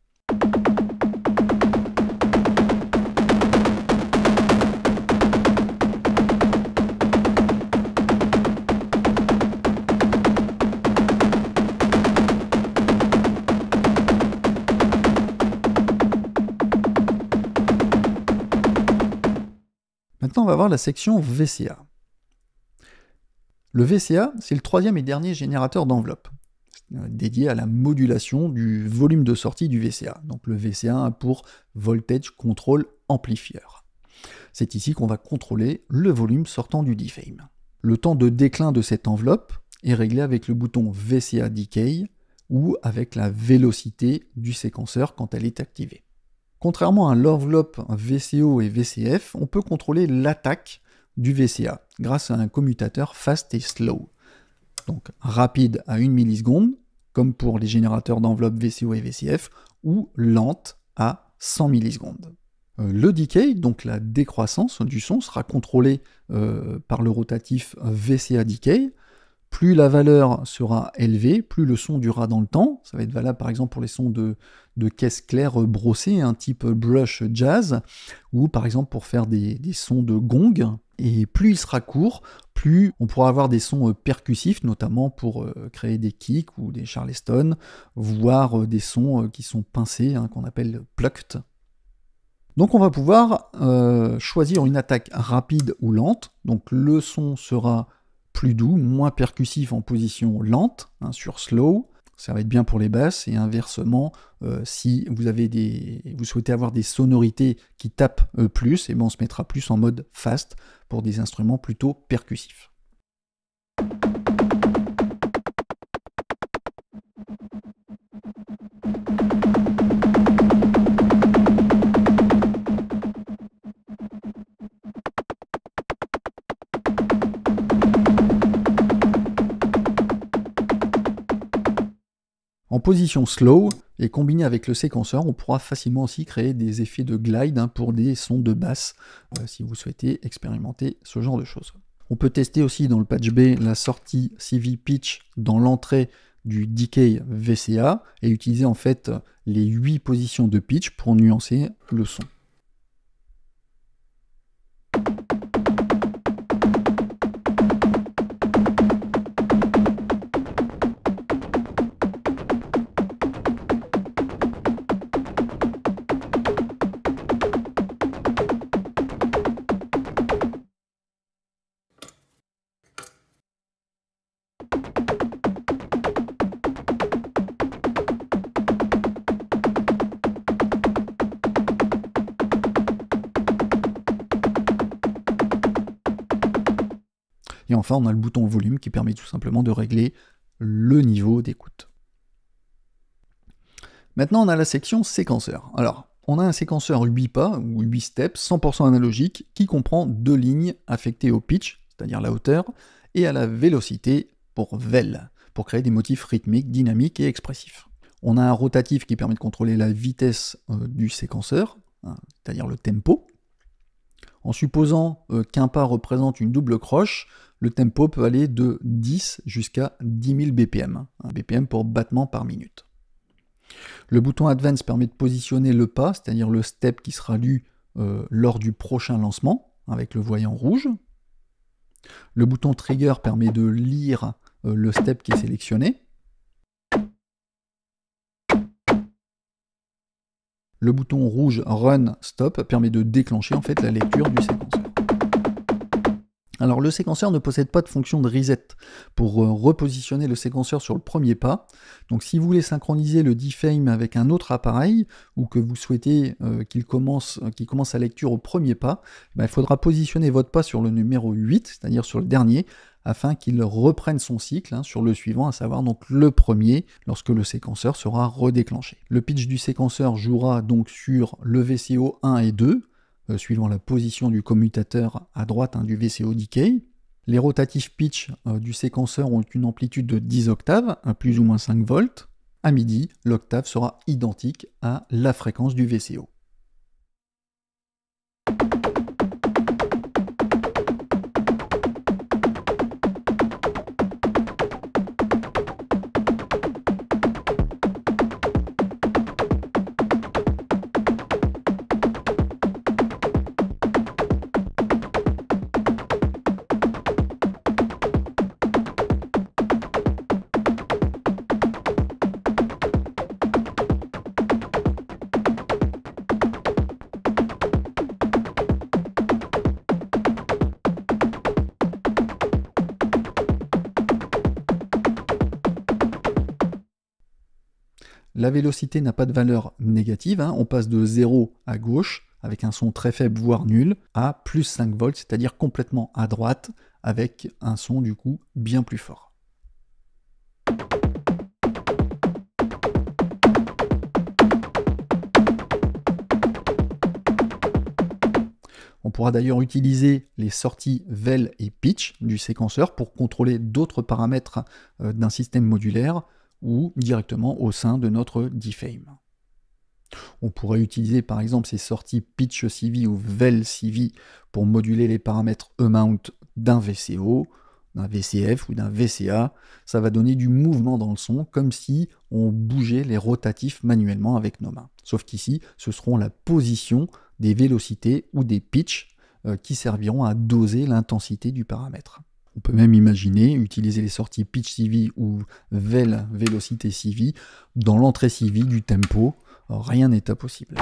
Maintenant, on va voir la section VCA. Le VCA, c'est le troisième et dernier générateur d'enveloppe, dédié à la modulation du volume de sortie du VCA. Donc le VCA a pour Voltage Control Amplifier. C'est ici qu'on va contrôler le volume sortant du DFAME. Le temps de déclin de cette enveloppe est réglé avec le bouton VCA Decay ou avec la vélocité du séquenceur quand elle est activée. Contrairement à l'enveloppe VCO et VCF, on peut contrôler l'attaque du VCA grâce à un commutateur fast et slow. Donc rapide à 1 milliseconde, comme pour les générateurs d'enveloppe VCO et VCF, ou lente à 100 millisecondes. Le decay, donc la décroissance du son, sera contrôlé par le rotatif VCA Decay. Plus la valeur sera élevée, plus le son durera dans le temps. Ça va être valable par exemple pour les sons de caisse claire brossée, un type brush jazz, ou par exemple pour faire des sons de gong. Et plus il sera court, plus on pourra avoir des sons percussifs, notamment pour créer des kicks ou des charleston, voire des sons qui sont pincés, hein, qu'on appelle plucked. Donc on va pouvoir choisir une attaque rapide ou lente. Donc le son sera plus doux, moins percussif en position lente, hein, sur slow. Ça va être bien pour les basses, et inversement, si vous souhaitez avoir des sonorités qui tapent plus, et on se mettra plus en mode fast pour des instruments plutôt percussifs. En position slow, et combiné avec le séquenceur, on pourra facilement aussi créer des effets de glide, hein, pour des sons de basse, si vous souhaitez expérimenter ce genre de choses. On peut tester aussi dans le patch B la sortie CV Pitch dans l'entrée du Decay VCA, et utiliser en fait les 8 positions de pitch pour nuancer le son. Et enfin, on a le bouton volume qui permet tout simplement de régler le niveau d'écoute. Maintenant, on a la section séquenceur. Alors, on a un séquenceur 8 pas, ou 8 steps, 100% analogique, qui comprend 2 lignes affectées au pitch, c'est-à-dire la hauteur, et à la vélocité, pour VEL, pour créer des motifs rythmiques, dynamiques et expressifs. On a un rotatif qui permet de contrôler la vitesse du séquenceur, hein, c'est-à-dire le tempo. En supposant qu'un pas représente une double croche, le tempo peut aller de 10 jusqu'à 10 000 BPM, un BPM pour battement par minute. Le bouton Advance permet de positionner le pas, c'est-à-dire le step qui sera lu lors du prochain lancement, avec le voyant rouge. Le bouton Trigger permet de lire le step qui est sélectionné. Le bouton rouge Run Stop permet de déclencher en fait la lecture du séquenceur. Alors le séquenceur ne possède pas de fonction de reset pour repositionner le séquenceur sur le premier pas. Donc si vous voulez synchroniser le DFAME avec un autre appareil, ou que vous souhaitez qu'il commence sa lecture au premier pas, il faudra positionner votre pas sur le numéro 8, c'est-à-dire sur le dernier, afin qu'il reprenne son cycle, hein, sur le suivant, à savoir donc le premier, lorsque le séquenceur sera redéclenché. Le pitch du séquenceur jouera donc sur le VCO 1 et 2, suivant la position du commutateur à droite, hein, du VCO Decay. Les rotatifs pitch du séquenceur ont une amplitude de 10 octaves, à plus ou moins 5 volts. À midi, l'octave sera identique à la fréquence du VCO. La vélocité n'a pas de valeur négative, hein. On passe de 0 à gauche, avec un son très faible, voire nul, à plus 5 volts, c'est-à-dire complètement à droite, avec un son du coup bien plus fort. On pourra d'ailleurs utiliser les sorties VEL et pitch du séquenceur pour contrôler d'autres paramètres d'un système modulaire, ou directement au sein de notre DFAME. On pourrait utiliser par exemple ces sorties Pitch CV ou VEL CV pour moduler les paramètres E-mount d'un VCO, d'un VCF ou d'un VCA. Ça va donner du mouvement dans le son, comme si on bougeait les rotatifs manuellement avec nos mains. Sauf qu'ici, ce seront la position des vélocités ou des pitchs qui serviront à doser l'intensité du paramètre. On peut même imaginer utiliser les sorties Pitch CV ou VEL Velocity CV dans l'entrée CV du tempo. Alors, rien n'est impossible.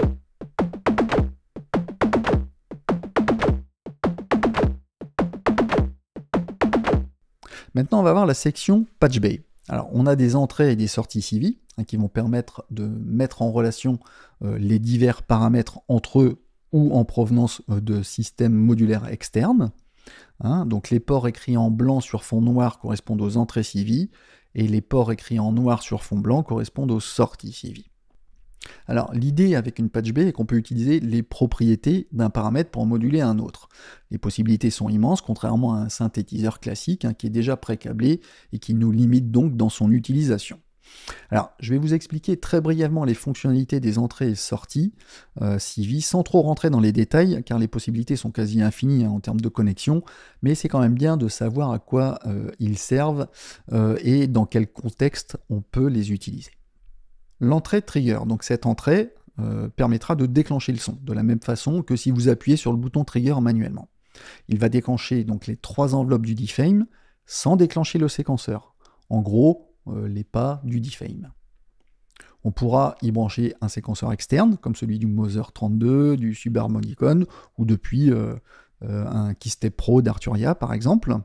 Maintenant, on va voir la section Patch Bay. Alors, on a des entrées et des sorties CV qui vont permettre de mettre en relation les divers paramètres entre eux ou en provenance de systèmes modulaires externes. Donc les ports écrits en blanc sur fond noir correspondent aux entrées CV, et les ports écrits en noir sur fond blanc correspondent aux sorties CV. Alors l'idée avec une patch bay est qu'on peut utiliser les propriétés d'un paramètre pour en moduler un autre. Les possibilités sont immenses, contrairement à un synthétiseur classique qui est déjà pré-câblé et qui nous limite donc dans son utilisation. Alors, je vais vous expliquer très brièvement les fonctionnalités des entrées et sorties CV sans trop rentrer dans les détails, car les possibilités sont quasi infinies en termes de connexion, mais c'est quand même bien de savoir à quoi ils servent et dans quel contexte on peut les utiliser. L'entrée trigger, donc cette entrée permettra de déclencher le son, de la même façon que si vous appuyez sur le bouton trigger manuellement. Il va déclencher donc les 3 enveloppes du DFAME sans déclencher le séquenceur. En gros, les pas du DFAME. On pourra y brancher un séquenceur externe, comme celui du Moser 32, du Subharmonicon, ou depuis un Keystep Pro d'Arturia par exemple.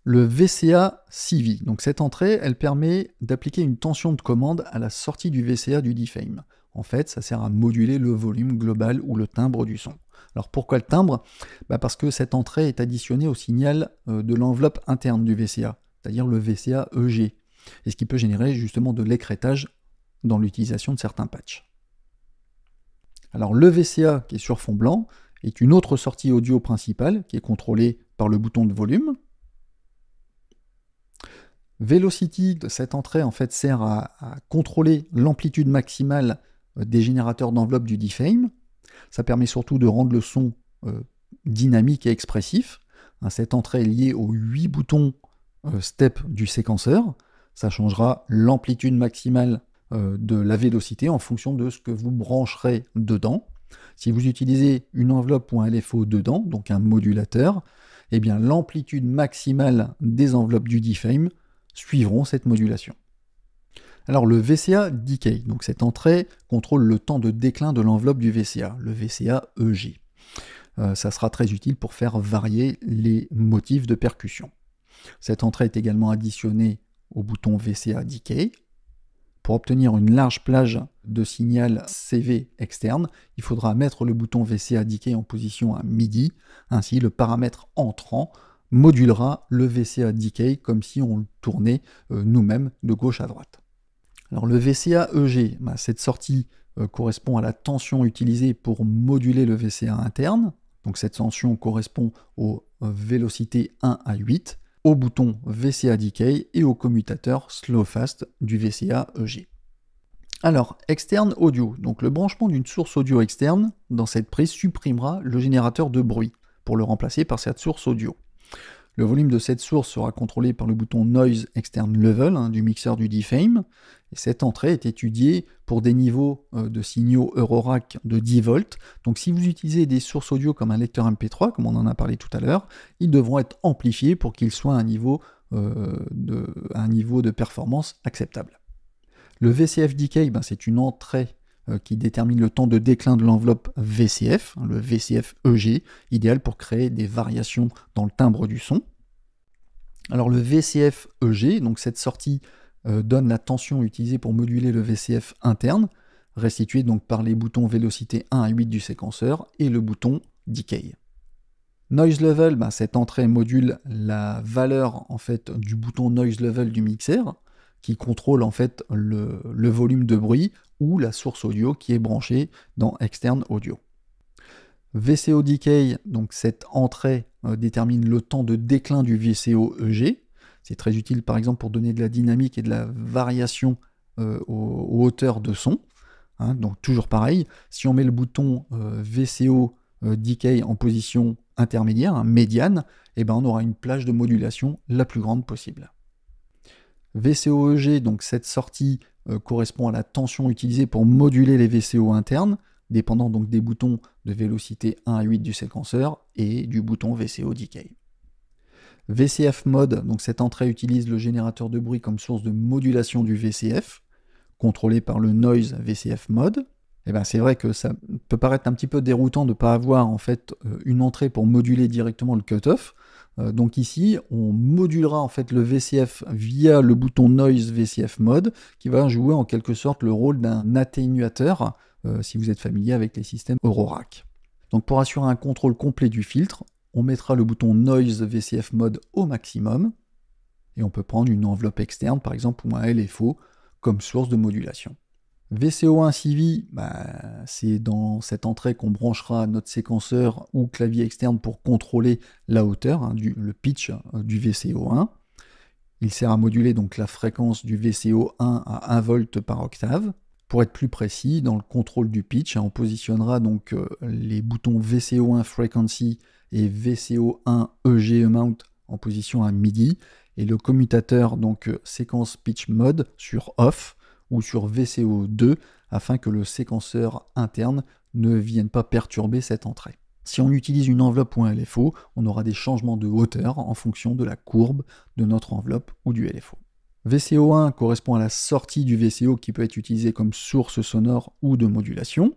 Le VCA CV, donc cette entrée, elle permet d'appliquer une tension de commande à la sortie du VCA du DFAME. En fait, ça sert à moduler le volume global ou le timbre du son. Alors pourquoi le timbre? Parce que cette entrée est additionnée au signal de l'enveloppe interne du VCA, c'est-à-dire le VCA EG, et ce qui peut générer justement de l'écrêtage dans l'utilisation de certains patchs. Alors le VCA qui est sur fond blanc est une autre sortie audio principale qui est contrôlée par le bouton de volume. Velocity de cette entrée en fait sert à contrôler l'amplitude maximale des générateurs d'enveloppe du DFAME. Ça permet surtout de rendre le son dynamique et expressif. Cette entrée est liée aux 8 boutons step du séquenceur. Ça changera l'amplitude maximale de la vélocité en fonction de ce que vous brancherez dedans. Si vous utilisez une enveloppe ou un LFO dedans, donc un modulateur, eh bien l'amplitude maximale des enveloppes du DFAME suivront cette modulation. Alors le VCA Decay, donc cette entrée contrôle le temps de déclin de l'enveloppe du VCA, le VCA EG. Ça sera très utile pour faire varier les motifs de percussion. Cette entrée est également additionnée au bouton VCA Decay. Pour obtenir une large plage de signal CV externe, il faudra mettre le bouton VCA Decay en position à midi. Ainsi, le paramètre entrant modulera le VCA Decay comme si on le tournait nous-mêmes de gauche à droite. Alors le VCA EG, cette sortie correspond à la tension utilisée pour moduler le VCA interne, Donc cette tension correspond aux vélocités 1 à 8, au bouton VCA Decay et au commutateur Slow Fast du VCA EG. Alors, externe audio. Donc le branchement d'une source audio externe dans cette prise supprimera le générateur de bruit pour le remplacer par cette source audio. Le volume de cette source sera contrôlé par le bouton Noise Externe Level du mixeur du D-Fame. Et cette entrée est étudiée pour des niveaux de signaux Eurorack de 10 volts. Donc si vous utilisez des sources audio comme un lecteur MP3, comme on en a parlé tout à l'heure, ils devront être amplifiés pour qu'ils soient à un niveau de performance acceptable. Le VCF Decay, c'est une entrée qui détermine le temps de déclin de l'enveloppe VCF, le VCF EG, idéal pour créer des variations dans le timbre du son. Alors le VCF EG, donc cette sortie donne la tension utilisée pour moduler le VCF interne, restituée donc par les boutons vélocité 1 à 8 du séquenceur et le bouton Decay. Noise Level, cette entrée module la valeur en fait du bouton Noise Level du mixeur, qui contrôle en fait le volume de bruit ou la source audio qui est branchée dans Externe Audio. VCO Decay, donc cette entrée détermine le temps de déclin du VCO EG. C'est très utile par exemple pour donner de la dynamique et de la variation aux hauteurs de son. Donc toujours pareil, si on met le bouton VCO Decay en position intermédiaire, médiane, on aura une plage de modulation la plus grande possible. VCO EG, donc cette sortie correspond à la tension utilisée pour moduler les VCO internes, dépendant donc des boutons de vélocité 1 à 8 du séquenceur et du bouton VCO Decay. VCF Mode, donc cette entrée utilise le générateur de bruit comme source de modulation du VCF, contrôlé par le Noise VCF Mode. C'est vrai que ça peut paraître un petit peu déroutant de ne pas avoir en fait une entrée pour moduler directement le cutoff. Donc ici, on modulera en fait le VCF via le bouton Noise VCF Mode, qui va jouer en quelque sorte le rôle d'un atténuateur, si vous êtes familier avec les systèmes Eurorack. Donc pour assurer un contrôle complet du filtre, on mettra le bouton Noise VCF Mode au maximum, et on peut prendre une enveloppe externe, par exemple, ou un LFO, comme source de modulation. VCO1 CV, c'est dans cette entrée qu'on branchera notre séquenceur ou clavier externe pour contrôler la hauteur, le pitch du VCO1. Il sert à moduler donc la fréquence du VCO1 à 1 volt par octave. Pour être plus précis, dans le contrôle du pitch, on positionnera donc les boutons VCO1 Frequency et VCO1 EG Amount en position à MIDI et le commutateur donc séquence pitch mode sur off ou sur VCO2 afin que le séquenceur interne ne vienne pas perturber cette entrée. Si on utilise une enveloppe ou un LFO, on aura des changements de hauteur en fonction de la courbe de notre enveloppe ou du LFO. VCO1 correspond à la sortie du VCO qui peut être utilisée comme source sonore ou de modulation.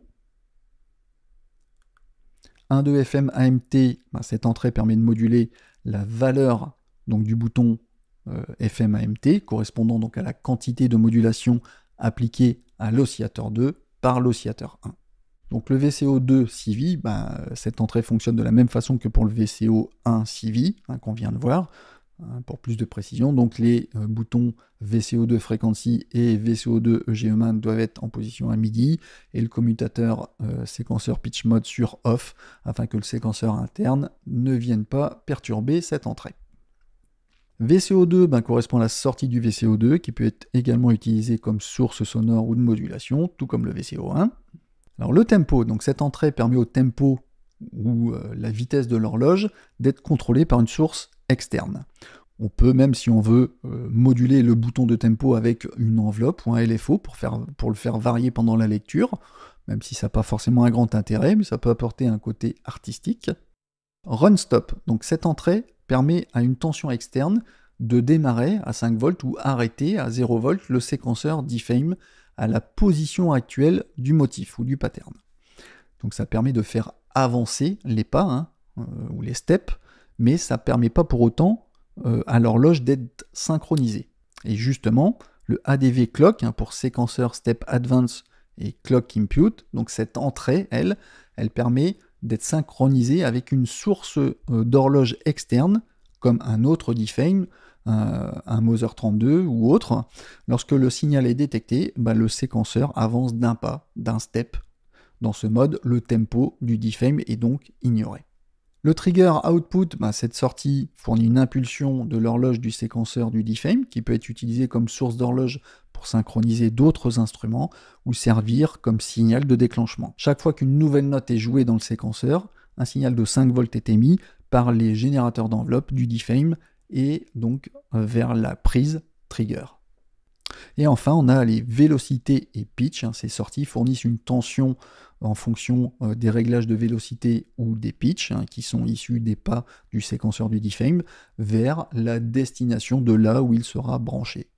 1.2 FM AMT, cette entrée permet de moduler la valeur donc, du bouton FM AMT, correspondant donc à la quantité de modulation appliquée à l'oscillateur 2 par l'oscillateur 1. Donc le VCO2 CV, cette entrée fonctionne de la même façon que pour le VCO1 CV, qu'on vient de voir, pour plus de précision. Donc les boutons VCO2 Frequency et VCO2 EG doivent être en position à MIDI, et le commutateur séquenceur Pitch Mode sur Off, afin que le séquenceur interne ne vienne pas perturber cette entrée. VCO2 correspond à la sortie du VCO2 qui peut être également utilisé comme source sonore ou de modulation, tout comme le VCO1. Alors le tempo, donc cette entrée permet au tempo ou la vitesse de l'horloge d'être contrôlée par une source externe. On peut même, si on veut, moduler le bouton de tempo avec une enveloppe ou un LFO pour le faire varier pendant la lecture, même si ça n'a pas forcément un grand intérêt, mais ça peut apporter un côté artistique. Run stop, donc cette entrée permet à une tension externe de démarrer à 5 volts ou arrêter à 0 volts le séquenceur D-Fame à la position actuelle du motif ou du pattern. Donc ça permet de faire avancer les pas ou les steps, mais ça ne permet pas pour autant à l'horloge d'être synchronisée. Et justement, le ADV clock pour séquenceur step advance et clock impute, donc cette entrée, elle permet d'être synchronisée avec une source d'horloge externe, comme un autre D-Fame, un Mother 32 ou autre. Lorsque le signal est détecté, le séquenceur avance d'un pas, d'un step. Dans ce mode, le tempo du D-Fame est donc ignoré. Le trigger output, cette sortie fournit une impulsion de l'horloge du séquenceur du DFAME qui peut être utilisé comme source d'horloge pour synchroniser d'autres instruments ou servir comme signal de déclenchement. Chaque fois qu'une nouvelle note est jouée dans le séquenceur, un signal de 5 volts est émis par les générateurs d'enveloppe du DFAME et donc vers la prise trigger. Et enfin, on a les vélocités et pitch. Ces sorties fournissent une tension en fonction des réglages de vélocité ou des pitch, qui sont issus des pas du séquenceur du DFAME, vers la destination de là où il sera branché.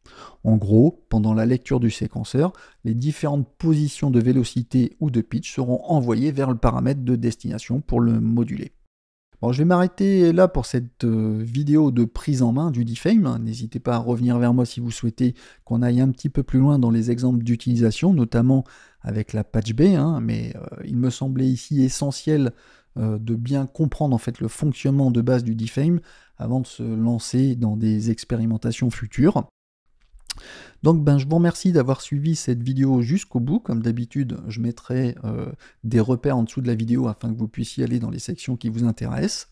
En gros, pendant la lecture du séquenceur, les différentes positions de vélocité ou de pitch seront envoyées vers le paramètre de destination pour le moduler. Bon, je vais m'arrêter là pour cette vidéo de prise en main du DFAME. N'hésitez pas à revenir vers moi si vous souhaitez qu'on aille un petit peu plus loin dans les exemples d'utilisation, notamment avec la patch B, mais il me semblait ici essentiel de bien comprendre en fait le fonctionnement de base du DFAME avant de se lancer dans des expérimentations futures. Donc je vous remercie d'avoir suivi cette vidéo jusqu'au bout. Comme d'habitude, je mettrai des repères en dessous de la vidéo afin que vous puissiez aller dans les sections qui vous intéressent.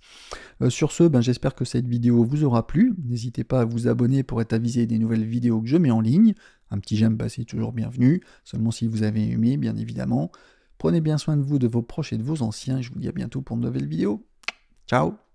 Sur ce, j'espère que cette vidéo vous aura plu. N'hésitez pas à vous abonner pour être avisé des nouvelles vidéos que je mets en ligne. Un petit j'aime, c'est toujours bienvenu, seulement si vous avez aimé, bien évidemment. Prenez bien soin de vous, de vos proches et de vos anciens. Je vous dis à bientôt pour de nouvelles vidéos. Ciao!